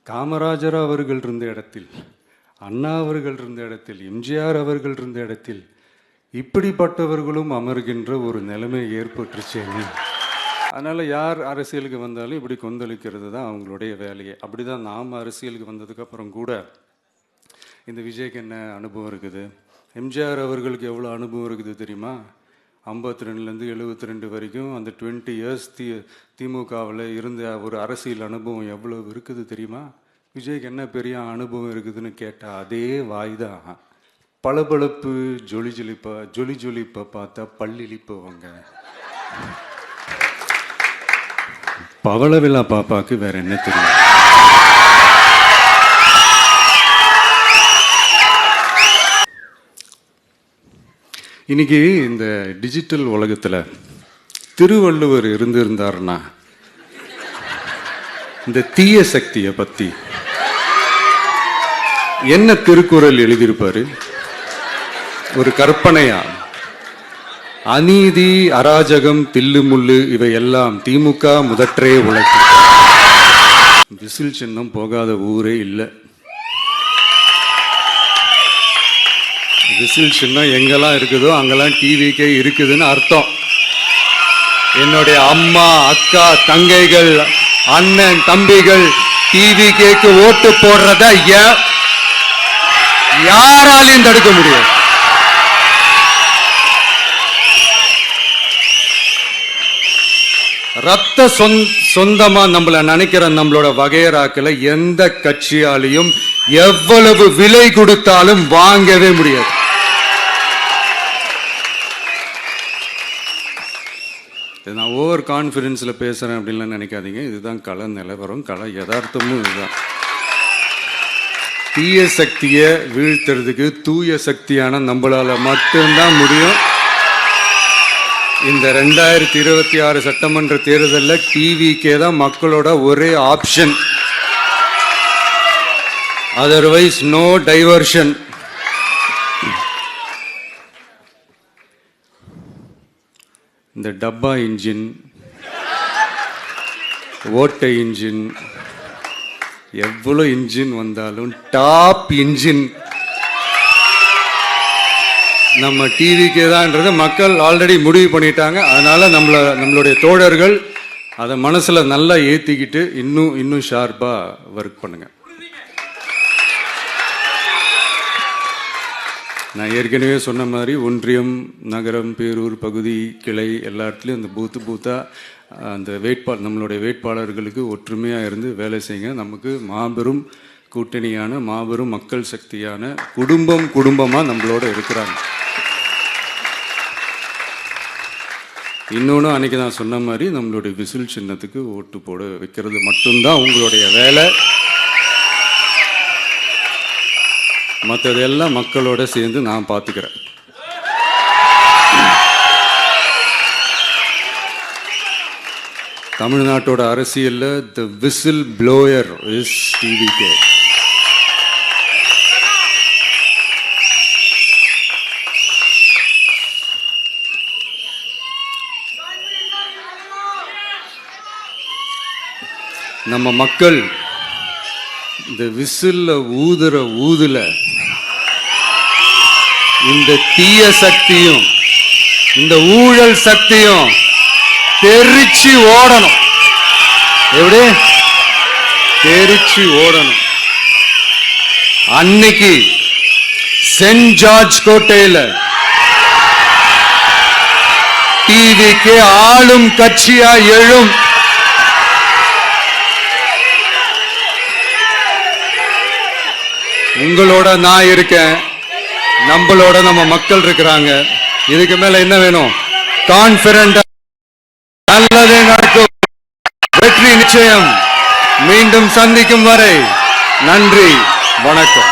காமராஜர் அவர்கள் இருந்த இடத்தில், அண்ணா அவர்கள் இருந்த இடத்தில், எம்ஜிஆர் அவர்கள் இருந்த இடத்தில் இப்படிப்பட்டவர்களும் அமர்கின்ற ஒரு நிலைமை ஏற்பட்டுருச்சு. அதனால் யார் அரசியலுக்கு வந்தாலும் இப்படி கொந்தளிக்கிறது தான் அவங்களுடைய வேலையை. அப்படி தான் நாம் அரசியலுக்கு வந்ததுக்கப்புறம் கூட இந்த விஜய்க்கு என்ன அனுபவம் இருக்குது, எம்ஜிஆர் அவர்களுக்கு எவ்வளோ அனுபவம் இருக்குது தெரியுமா? 52லேருந்து 72 வரைக்கும் அந்த 20 இயர்ஸ் திமுகவில் இருந்த ஒரு அரசியல் அனுபவம் எவ்வளோ இருக்குது தெரியுமா? விஜய்க்கு என்ன பெரிய அனுபவம் இருக்குதுன்னு கேட்டால் அதே வாய் தான். பளபளப்பு ஜொலி ஜொலிப்பை பார்த்தா பல்லிழிப்பவங்க. பவளவிழா பாப்பாக்கு வேற என்ன தெரியும்? இன்னைக்கு இந்த டிஜிட்டல் உலகத்தில் திருவள்ளுவர் இருந்திருந்தாருன்னா இந்த தீய சக்தியை பற்றி என்ன திருக்குறள் எழுதியிருப்பாரு? ஒரு கற்பனையா, அநீதி, அராஜகம், தில்லுமுள்ளு இவையெல்லாம் திமுக முதற்றே உழைக்கும். விசில் சின்னம் போகாத ஊரே இல்லை. விசில் சின்னம் எங்கெல்லாம் இருக்குதோ அங்கெல்லாம் டிவிக்கே இருக்குதுன்னு அர்த்தம். என்னுடைய அம்மா, அக்கா, தங்கைகள், அண்ணன், தம்பிகள் டிவிக்கேக்கு ஓட்டு போடுறத யாராலையும் தடுக்க முடியாது. ரத்த சொந்தமா நம்மள நினைக்கிற நம்மளோட வகையராக்களை எந்த கட்சியாலையும் எவ்வளவு விலை கொடுத்தாலும் வாங்கவே முடியாது. நான் ஓவர் கான்ஃபிடன்ஸில் பேசுகிறேன் அப்படின்லாம் நினைக்காதீங்க. இதுதான் கள நிலவரம், கள யதார்த்தமும் இதுதான். தீய சக்தியை வீழ்த்துறதுக்கு தூய சக்தியான நம்மளால மட்டும்தான் முடியும். இந்த 2026 சட்டமன்ற தேர்தலில் டிவிக்கே தான் மக்களோட ஒரே ஆப்ஷன். Otherwise no diversion. இந்த டப்பா இன்ஜின், ஓட்டை இன்ஜின், எவ்வளோ இன்ஜின் வந்தாலும் டாப் இன்ஜின் நம்ம டிவிக்கே தான்ன்றது மக்கள் ஆல்ரெடி முடிவு பண்ணிட்டாங்க. அதனால நம்மளுடைய தோழர்கள் அதை மனசில் நல்லா ஏற்றிக்கிட்டு இன்னும் ஷார்ப்பாக ஒர்க் பண்ணுங்க. நான் ஏற்கனவே சொன்ன மாதிரி ஒன்றியம், நகரம், பேரூர், பகுதி, கிளை எல்லா இடத்துலையும் அந்த பூத்தாக அந்த நம்மளுடைய வேட்பாளர்களுக்கு ஒற்றுமையாக இருந்து வேலை செய்யுங்க. நமக்கு மாபெரும் கூட்டணியான, மாபெரும் மக்கள் சக்தியான குடும்பமாக நம்மளோட இருக்கிறாங்க. இன்னொன்று, அன்றைக்கி நான் சொன்ன மாதிரி நம்மளுடைய விசில் சின்னத்துக்கு ஓட்டு போட வைக்கிறது மட்டும்தான் உங்களுடைய வேலை. மற்றதெல்லாம் மக்களோட சேர்ந்து நான் பார்த்துக்கிறேன். தமிழ்நாட்டோட அரசியலில் தி விசில் ப்ளோயர் இஸ் டிவிகே. நம்ம மக்கள் இந்த விசில்ல ஊதுல இந்த தீய சக்தியும் இந்த ஊழல் சக்தியும் தெரிச்சு ஓடணும். எப்படி தெரிச்சு ஓடணும்? அன்னைக்கு சென்ட் ஜார்ஜ் கோட்டையில டிவிக்கு ஆளும் கட்சியா எழும். உங்களோட நான் இருக்கேன், நம்மளோட நம்ம மக்கள் இருக்கிறாங்க. இதுக்கு மேல என்ன வேணும்? கான்பிடன்ட். நல்லதே நடக்கும். வெற்றி நிச்சயம். மீண்டும் சந்திக்கும் வரை நன்றி, வணக்கம்.